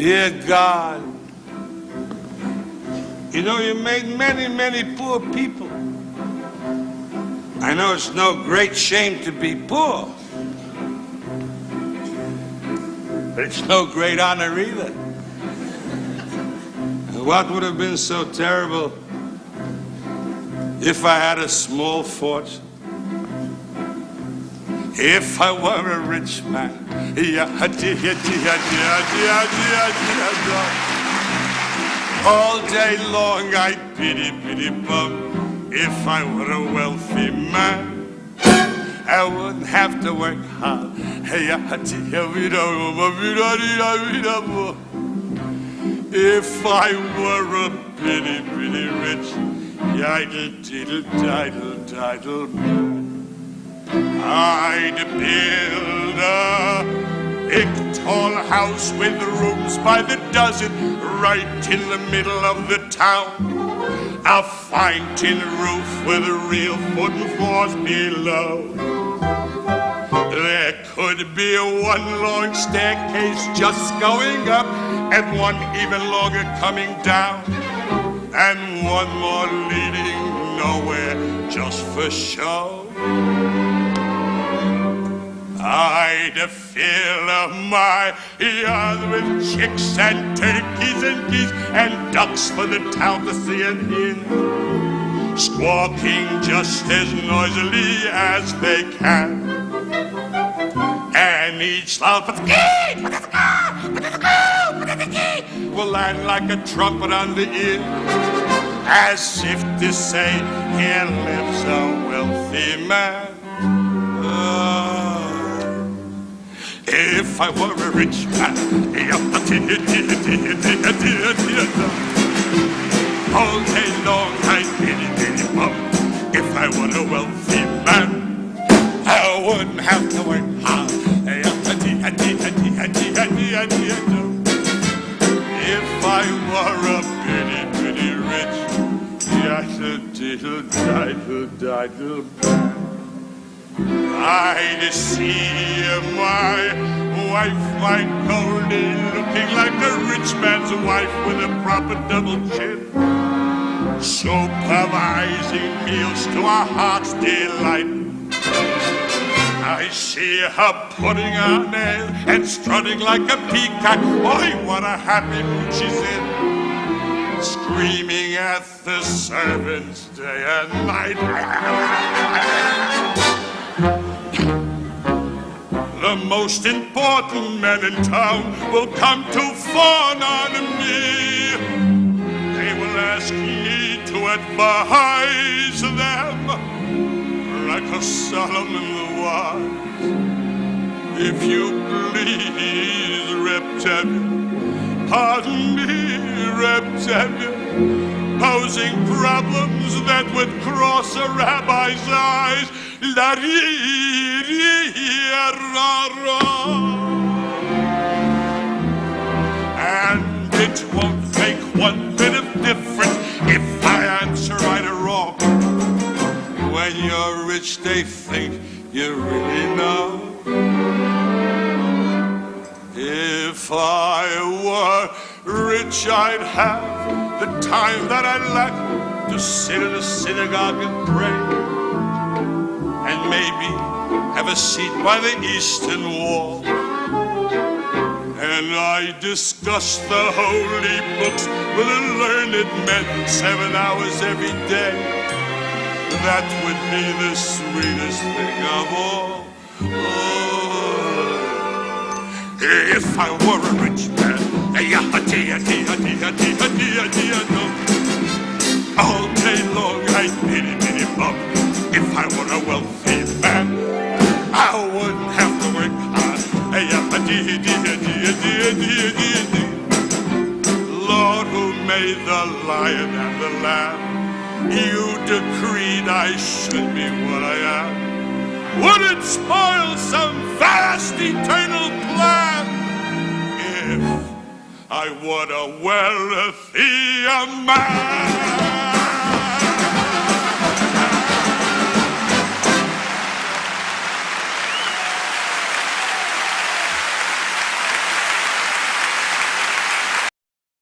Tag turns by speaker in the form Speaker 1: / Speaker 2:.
Speaker 1: Dear God, you know you made many, many poor people. I know it's no great shame to be poor, but it's no great honor either. And what would have been so terrible if I had a small fortune? If I were a rich man, all day long I'd pity, pity, bum. If I were a wealthy man, I wouldn't have to work hard. If I were a pity, pity rich, title man, I'd build a big tall house with rooms by the dozen right in the middle of the town. A fine tin roof with real wooden floors below. There could be one long staircase just going up and one even longer coming down, and one more leading nowhere just for show. I'd fill my yard with chicks and turkeys and geese and ducks for the town to see and hear, squawking just as noisily as they can. And each loud will land like a trumpet on the ear, as if to say, here lives a wealthy man. If I were a rich man, all day long I'd pity, pity, bum. If I were a wealthy man, I wouldn't have to work hard. If I were a pity, pity rich, title man, I'd see my wife, my Goldie, looking like a rich man's wife with a proper double chin, supervising meals to our heart's delight. I see her putting on nails and strutting like a peacock. Boy, what a happy mood she's in, screaming at the servants day and night. The most important men in town will come to fawn on me. They will ask me to advise them like a Solomon the wise. If you please, Reptilian, pardon me, Reptilian, posing problems that would cross a rabbi's eyes. And it won't make one bit of difference if I answer right or wrong. When you're rich, they think you really know. If I were rich, I'd have the time that I lack to sit in a synagogue and pray, and maybe have a seat by the eastern wall. And I discuss the holy books with the learned men 7 hours every day. That would be the sweetest thing of all. Oh, if I were a rich man, all day long I'd pity, pity, bum. If I were a wealthy man, I wouldn't have to work hard. Lord, who made the lion and the lamb, you decreed I should be what I am. Would it spoil some vast eternal plan if I were a wealthy man?